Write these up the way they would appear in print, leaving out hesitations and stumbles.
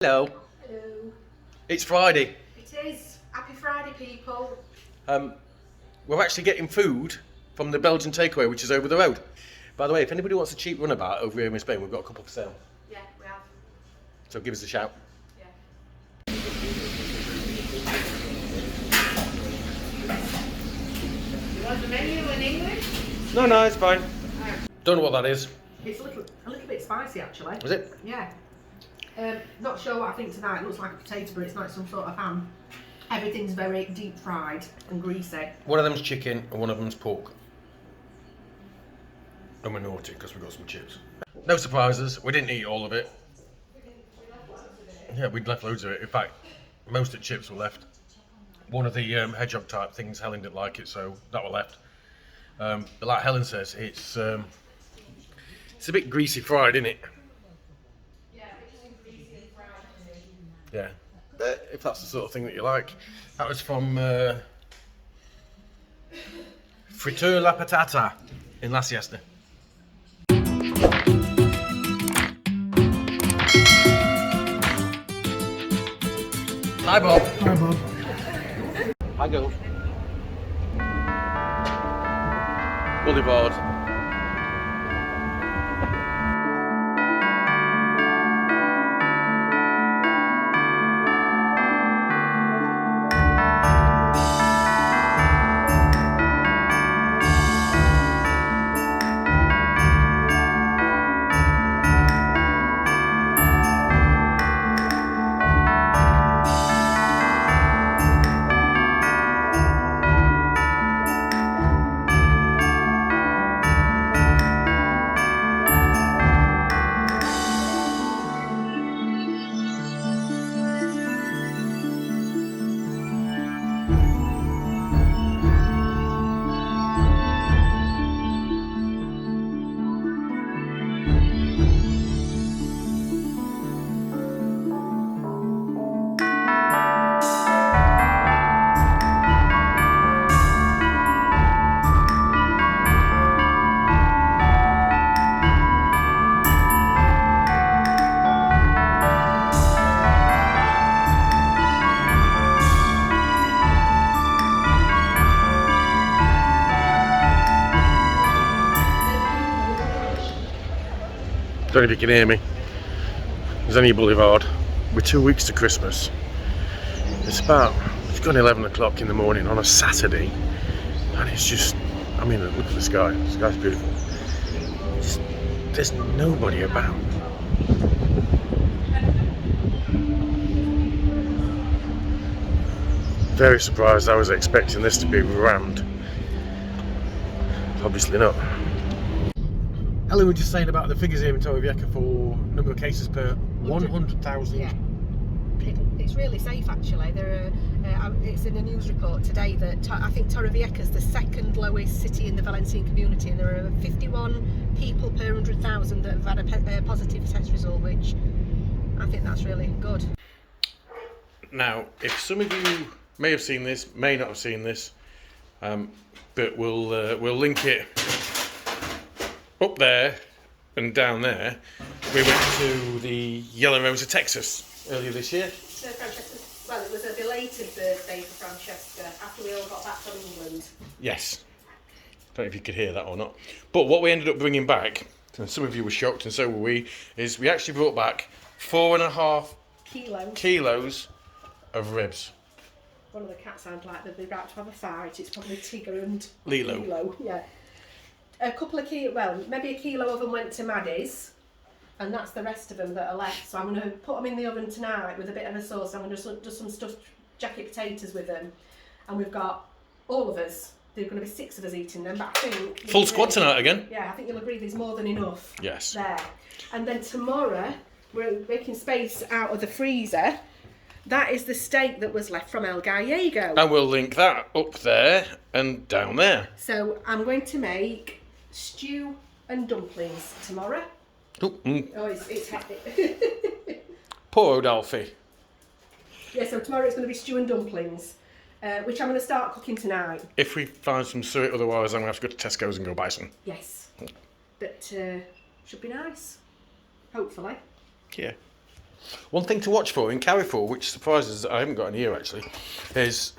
Hello. Hello. It's Friday. It is. Happy Friday, people. We're actually getting food from the Belgian takeaway, which is over the road. By the way, if anybody wants a cheap runabout over here in Spain, we've got a couple for sale. Yeah, we have. So give us a shout. Yeah. You want the menu in English? No, it's fine. Don't know what that is. It's a little bit spicy, actually. Is it? Yeah. Not sure what I think tonight. It looks like a potato, but it's like some sort of ham. Everything's very deep fried and greasy. One of them's chicken and one of them's pork. And we're naughty because we got some chips. No surprises. We didn't eat all of it. Yeah, we'd left loads of it. In fact, most of the chips were left. One of the hedgehog type things, Helen didn't like it, so that were left. But like Helen says, it's a bit greasy fried, isn't it? Yeah, if that's the sort of thing that you like. That was from Frituur La Patata in La Siesta. Hi Bob. Hi, Bob. Hi girl. Boulevard. Don't know if you can hear me. Zenia Boulevard. We're 2 weeks to Christmas. It's gone 11 o'clock in the morning on a Saturday, and it's just, I mean, look at the sky. The sky's beautiful. There's nobody about. Very surprised. I was expecting this to be rammed. Obviously not. Helen was just saying about the figures here in Torrevieja for number of cases per 100,000 people. It's really safe, actually. It's in a news report today that I think Torrevieja is the second lowest city in the Valencian community, and there are 51 people per 100,000 that have had a positive test result, which I think that's really good. Now, if some of you may have seen this, may not have seen this, but we'll link it up there and down there. We went to the Yellow Rose of Texas earlier this year. So Francesca, it was a belated birthday for Francesca after we all got back from England. Yes. Don't know if you could hear that or not. But what we ended up bringing back, and some of you were shocked and so were we, is we actually brought back 4.5 kilos of ribs. One of the cats sounds like they're about to have a fight. It's probably Tigger and Lilo. Yeah. A couple of maybe a kilo of them went to Maddie's, and that's the rest of them that are left. So I'm going to put them in the oven tonight with a bit of a sauce. I'm going to do some stuffed jacket potatoes with them, and we've got all of us. There are going to be 6 of us eating them, but I think full squad tonight again. Yeah, I think you'll agree there's more than enough. Yes. There, and then tomorrow we're making space out of the freezer. That is the steak that was left from El Gallego. And we'll link that up there and down there. So I'm going to make stew and dumplings tomorrow. Oh, it's heavy. Poor old Alfie. Yeah, so tomorrow it's going to be stew and dumplings, which I'm going to start cooking tonight. If we find some suet, otherwise I'm going to have to go to Tesco's and go buy some. Yes. But should be nice. Hopefully. Yeah. One thing to watch for in Carrefour, which surprises I haven't got any here actually, is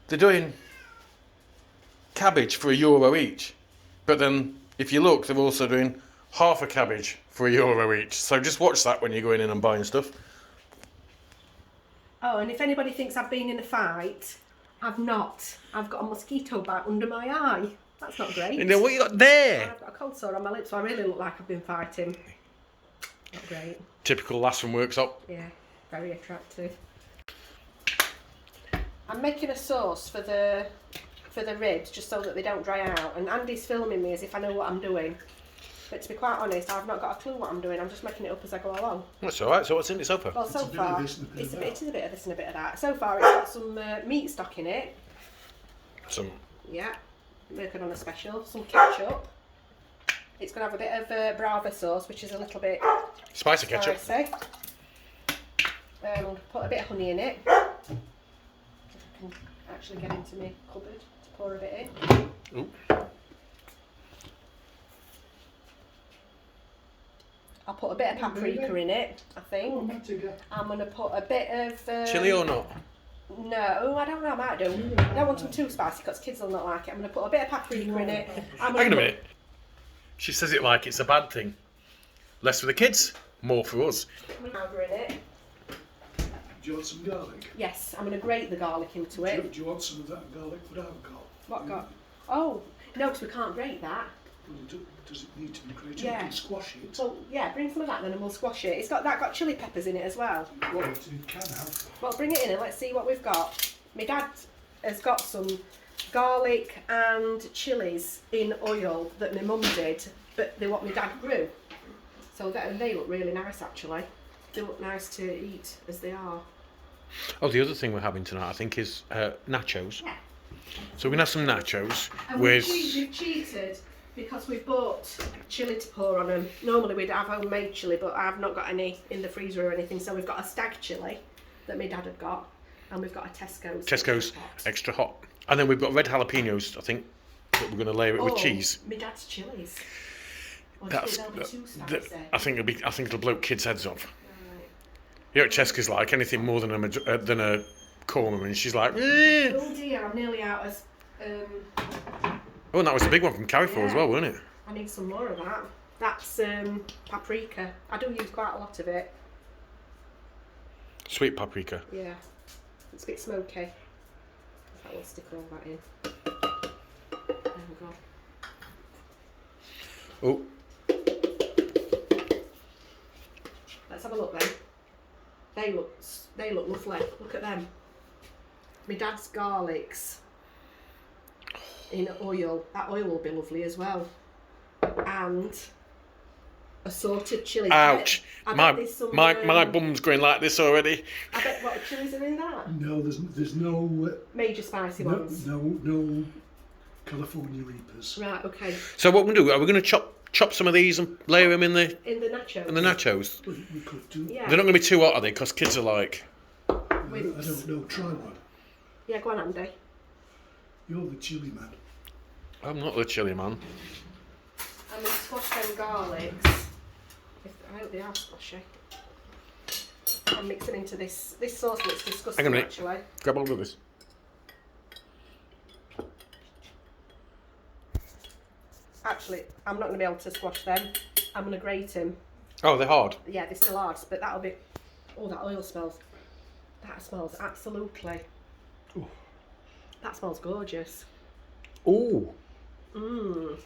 they're doing cabbage for €1 each. But then, if you look, they're also doing half a cabbage for €1 each. So just watch that when you're going in and buying stuff. Oh, and if anybody thinks I've been in a fight, I've not. I've got a mosquito bite under my eye. That's not great. And then what you got there? I've got a cold sore on my lips, so I really look like I've been fighting. Not great. Typical lass from workshop. Yeah, very attractive. I'm making a sauce for the ribs just so that they don't dry out, and Andy's filming me as if I know what I'm doing. But to be quite honest, I've not got a clue what I'm doing. I'm just making it up as I go along. That's alright. So what's in it so far? Well, so It's a bit far, of this and a bit of that. it is a bit of this and a bit of that. So far, it's got some meat stock in it. Some. Yeah, working on a special. Some ketchup. It's going to have a bit of Brava sauce, which is a little bit Spicy ketchup. spicy. Put a bit of honey in it. If I can actually get into my cupboard to pour a bit in. Ooh. I'll put a bit of paprika in it, I think. I'm going to put a bit of... Chili or not? No, I don't know, I might do. I don't want them too spicy because kids will not like it. I'm going to put a bit of paprika in it. Hang on a minute. She says it like it's a bad thing. Less for the kids, more for us. Powder in it. Do you want some garlic? Yes, I'm going to grate the garlic into it. Do you want some of that garlic without garlic? What got? Oh, no, because we can't grate that. Does it need to be grated? Yeah. You can squash it. So yeah, bring some of that then and we'll squash it. It's got chili peppers in it as well. Well, it can have. Well, bring it in and let's see what we've got. My dad has got some garlic and chillies in oil that my mum did, but they're what my dad grew. So they look really nice actually. They look nice to eat as they are. Oh, the other thing we're having tonight, I think, is nachos. Yeah. So we're going to have some nachos And with... we've cheated because we've bought chilli to pour on them. Normally we'd have homemade chilli, but I've not got any in the freezer or anything. So we've got a stag chilli that my dad had got, and we've got a Tesco's extra hot. And then we've got red jalapenos, I think, that we're going to layer it with cheese. My dad's chilies. Or That's, they'll be too spicy. I think it'll blow kids' heads off. Right. You know what Cheska's like? Anything more than a korma, and she's like, Oh dear, I'm nearly out of. Oh, and that was a big one from Carrefour as Yeah. well, wasn't it? I need some more of that. That's paprika. I do use quite a lot of it. Sweet paprika. Yeah, it's a bit smoky. That will stick all that in. There we go. Oh, Let's have a look then. They look lovely. Look at them. My dad's garlics in oil. That oil will be lovely as well. And assorted chilli. ouch! I bet there's some, My bum's going like this already. I bet what chilies are in that? No, there's no Major spicy ones. no California Reapers. Right. Okay. So what we're going to do? Are we going to chop some of these and layer them in the nachos. nachos? We could do. Yeah. They're not going to be too hot, are they? Because kids are like, I don't know. Try one. Yeah. Go on, Andy. You're the chili man. I'm not the chili man. I'm going to squash them garlics. I hope they are squashy. And mix them into this sauce looks disgusting Hang on a minute. actually. Grab hold of this. Actually, I'm not going to be able to squash them. I'm going to grate them. Oh, they're hard. Yeah, they're still hard, but that'll be... Oh, that oil smells... That smells absolutely... Oh. That smells gorgeous. Ooh. Mmm.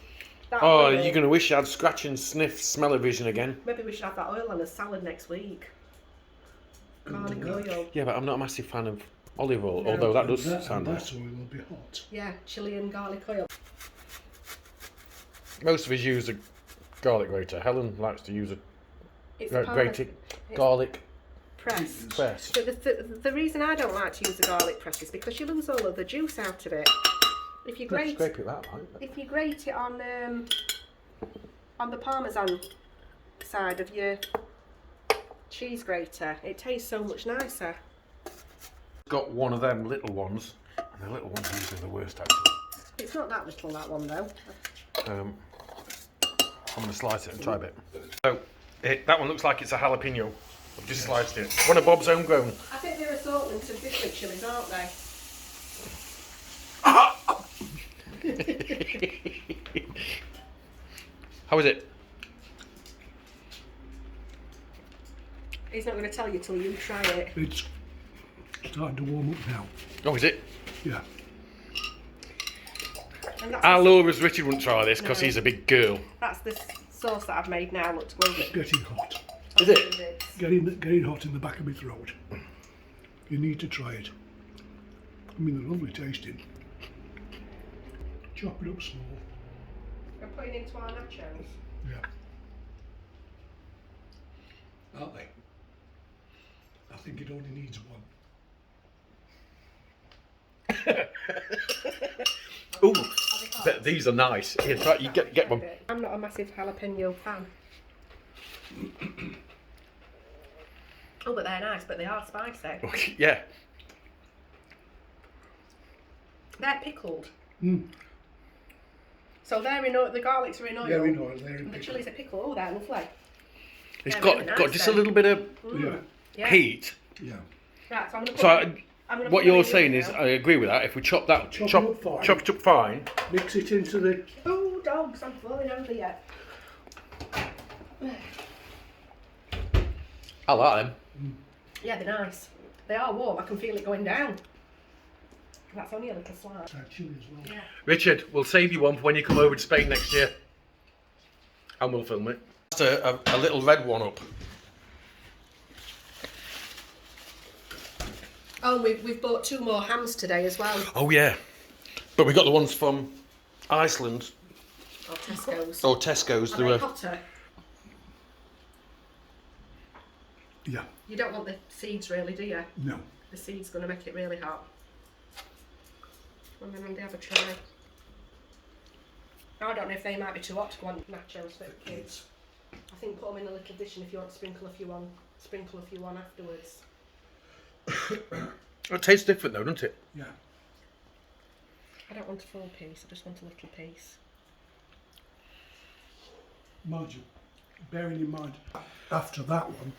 Oh, you're going to wish you had scratch and sniff smell-o-vision again. Maybe we should have that oil on a salad next week. Garlic oil. Yeah, but I'm not a massive fan of olive oil, No. although that does That sound nice. oil will be hot. Yeah, chilli and garlic oil. Most of us use a garlic grater. Helen likes to use a It's grated garlic press. press. But the reason I don't like to use the garlic press is because you lose all of the juice out of it. If you grate, Scrape it that way. if you grate it on the parmesan side of your cheese grater, it tastes so much nicer. Got one of them little ones, and the little ones are usually the worst actually. It's not that little, that one though. I'm going to slice it and try a bit. So that one looks like it's a jalapeno. I've just sliced it. One of Bob's homegrown. I think they're assortments of different chilies, aren't they? How is it? He's not going to tell you till you try it. It's starting to warm up now. Oh, is it? Yeah. And that's Our Laura's Richard wouldn't try this because No. he's a big girl. That's the sauce that I've made now. Looks good. It's getting hot. Is it? Getting hot in the back of my throat. You need to try it. I mean, they're lovely tasting. Chop it up small. We're putting into our nachos. Yeah. Aren't they? I think it only needs one. Ooh, these are nice. Here, try, you get one. I'm not a massive jalapeno fan. Oh, but they're nice, but they are spicy. Yeah. They're pickled. Mm. So they're in the garlics are in oil. Yeah, in oil, they're in and the pickle. chilies are pickled. Oh, they're lovely. It's They're got really nice got just then. a little bit of Yeah. Yeah. heat. Yeah. Right, so I'm gonna put So I'm gonna what put them you're in saying the is, oven I agree with that. If we chop that, Chop chop it up fine. it up fine. Mix it into the. now. Oh, dogs! I'm falling over yet. I like them. Yeah, they're nice. They are warm. I can feel it going down. That's only a little slice. Add chilli as well. Yeah. Richard, we'll save you one for when you come over to Spain next year, and we'll film it. Just a little red one up. Oh, we've bought 2 more hams today as well. Oh yeah, but we got the ones from Iceland Or Tesco's. or Tesco's. Are They they were. hotter? Yeah. You don't want the seeds really, do you? No. The seed's going to make it really hot. And then Andy have a try. I don't know if they might be too hot to go on nachos for the kids. I think put them in a little dish, and if you want to sprinkle if you want afterwards. It tastes different though, doesn't it? Yeah. I don't want a full piece, I just want a little piece. Mind you, bearing in mind, after that one,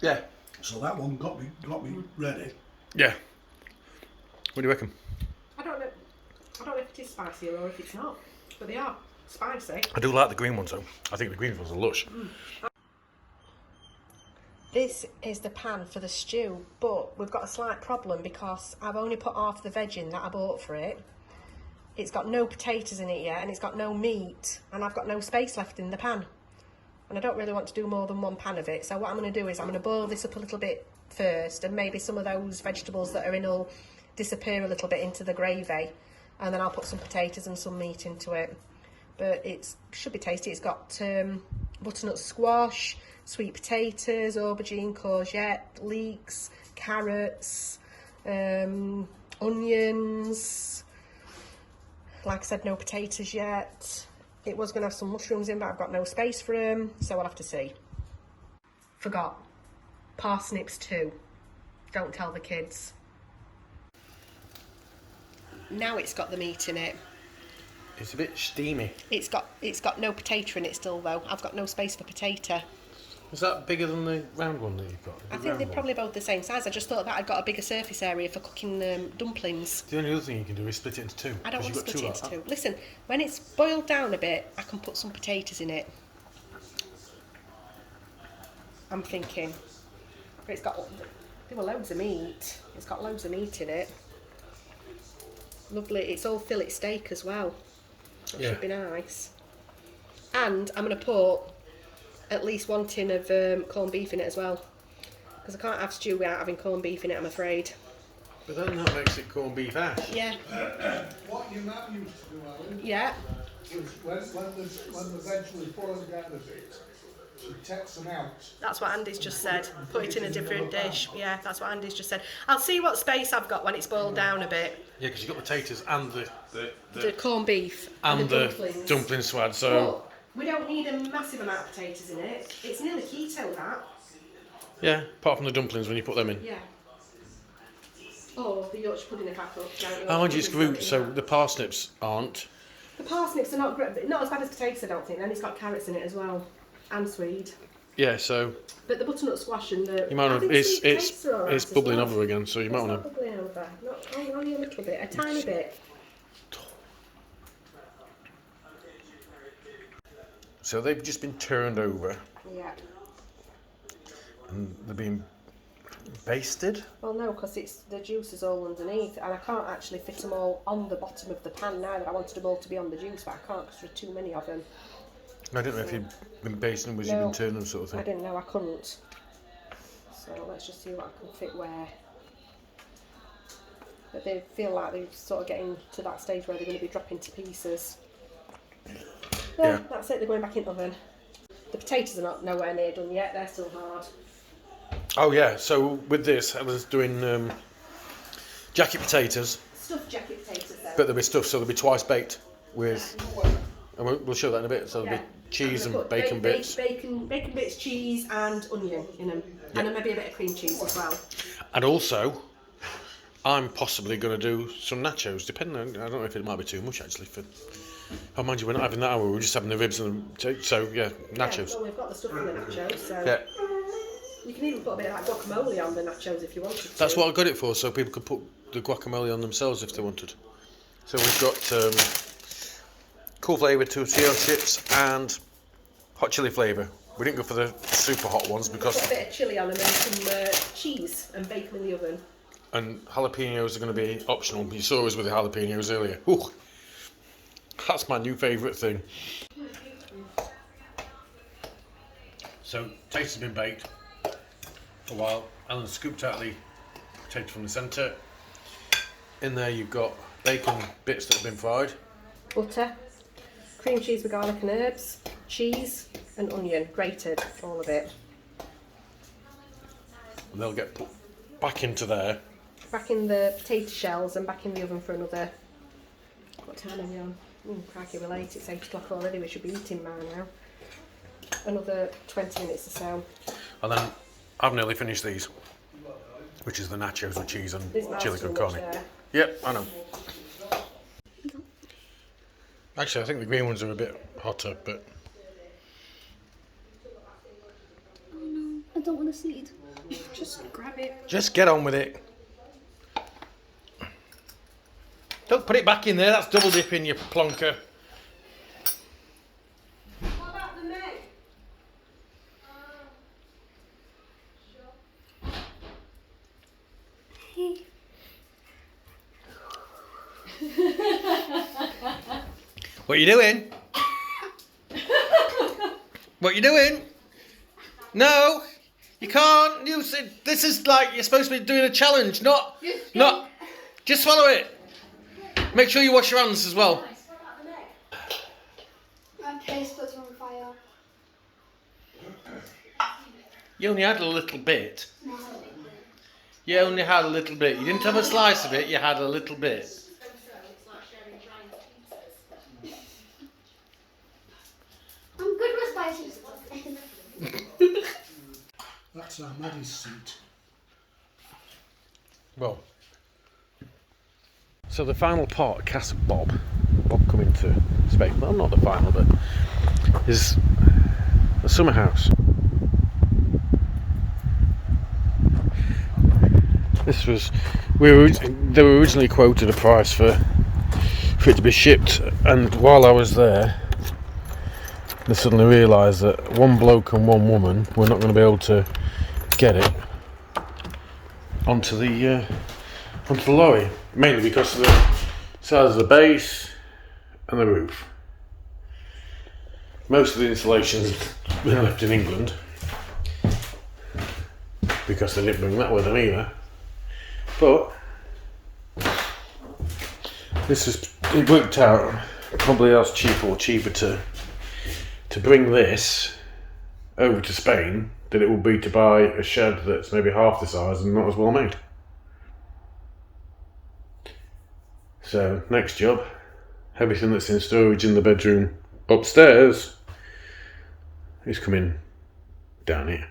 Yeah. so that one got me ready. Yeah. What do you reckon? I don't know if it is spicy or if it's not, but they are spicy. I do like the green ones though. I think the green ones are lush. This is the pan for the stew, but we've got a slight problem because I've only put half the veg in that I bought for it. It's got no potatoes in it yet, and it's got no meat, and I've got no space left in the pan. And I don't really want to do more than one pan of it, so what I'm going to do is I'm going to boil this up a little bit first, and maybe some of those vegetables that are in will disappear a little bit into the gravy, and then I'll put some potatoes and some meat into it. But it should be tasty. It's got butternut squash, sweet potatoes, aubergine, courgette, leeks, carrots, onions. Like I said, no potatoes yet. It was going to have some mushrooms in, but I've got no space for them, so I'll have to see. Forgot. Parsnips too. Don't tell the kids. Now it's got the meat in it. It's a bit steamy. It's got no potato in it still though. I've got no space for potato. Is that bigger than the round one that you've got? I think they're probably both the same size. I just thought that I'd got a bigger surface area for cooking dumplings. The only other thing you can do is split it into two. I don't want to 'cause split it you've into got two. Listen, when it's boiled down a bit, I can put some potatoes in it. I'm thinking. But there were loads of meat. It's got loads of meat in it. Lovely. It's all fillet steak as well. That Yeah. should be nice. And I'm going to put at least 1 tin of corned beef in it as well. Because I can't have stew without having corned beef in it, I'm afraid. But then that makes it corned beef hash. Yeah. What your mum used to do, Helen, Yeah. was when the veg was boiled down a bit, she takes them out. That's what Andy's just said. Put it in a different dish. Yeah, that's what Andy's just said. I'll see what space I've got when it's boiled down a bit. Yeah, because you've got potatoes and The corned beef and the dumplings. dumpling swad. So But we don't need a massive amount of potatoes in it. It's nearly keto, that. yeah, apart from the dumplings when you put them in. Yeah. Or the Yorkshire pudding if I put Oh, and it's root, so the parsnips aren't. The parsnips are not great, not as bad as potatoes, I don't think. And it's got carrots in it as well. And swede. Yeah, so But the butternut squash and the... you might I have, think sweet potatoes are all right it's as bubbling well. over again, so you might It's want not to. bubbling over. Only a little bit, a tiny bit. So they've just been turned over Yeah. and they're being basted. Well, no, because the juice is all underneath, and I can't actually fit them all on the bottom of the pan now. That I wanted them all to be on the juice, but I can't because there are too many of them. I don't know if you've been basting them, was you've been turning them sort of I thing. didn't know I couldn't. So let's just see what I can fit where. But they feel like they're sort of getting to that stage where they're going to be dropping to pieces. Yeah. That's it, they're going back in the oven. The potatoes are not nowhere near done yet, they're still hard. Oh yeah, so with this I was doing jacket potatoes, Stuffed jacket potatoes though. but they'll be stuffed, so they'll be twice baked with, and we'll show that in a bit, so there'll be cheese I'm and gonna put bacon bits. Bacon bits, cheese and onion in them. Yeah. And then maybe a bit of cream cheese as well. And also, I'm possibly going to do some nachos, depending on, I don't know if it might be too much actually for, oh mind you, we're not having that hour, we're just having the ribs and so yeah, nachos. Yeah, well, we've got the stuff in the nachos, so Yeah, you can even put a bit of like guacamole on the nachos if you wanted to. that's what I got it for, so people could put the guacamole on themselves if they wanted. So we've got cool flavour tortilla chips and hot chili flavour. We didn't go for the super hot ones Put because, a bit of chilli on them and some cheese and bake them in the oven. and jalapenos are going to be optional. You saw us with the jalapenos earlier. Ooh, that's my new favourite thing. So taste has been baked for a while. Helen scooped out the potato from the centre. In there you've got bacon bits that have been fried. Butter, cream cheese with garlic and herbs, cheese and onion, grated, all of it. And they'll get put back into there. Back in the potato shells and back in the oven for another... What time are we on? Crikey, we're late, it's 8 o'clock already, we should be eating by now. Another 20 minutes or so. And then I've nearly finished these, which is the nachos with cheese and There's miles chili too con much carne. there. Yep, I know. Actually, I think the green ones are a bit hotter, but Oh no, I don't want to see it. Just grab it. just get on with it. Don't put it back in there, that's double dipping, you plonker. What about the Meg? What are you doing? What are you doing? No, you can't. You said this is like you're supposed to be doing a challenge, not. Just swallow it. Make sure you wash your hands as well. My taste buds on fire. You only had a little bit. You only had a little bit. You didn't have a slice of it. You had a little bit. I'm good with spices. That's our Maddie's seat. Well, so the final part cast of Bob coming to Spain, well not the final, but is a summer house. This was, they were originally quoted a price for it to be shipped, and while I was there they suddenly realised that one bloke and one woman were not going to be able to get it onto the lorry, mainly because of the size of the base and the roof. Most of the installations have been left in England because they didn't bring that with them either. But it worked out probably as cheaper to bring this over to Spain than it would be to buy a shed that's maybe half the size and not as well made. So next job, everything that's in storage in the bedroom upstairs is coming down here.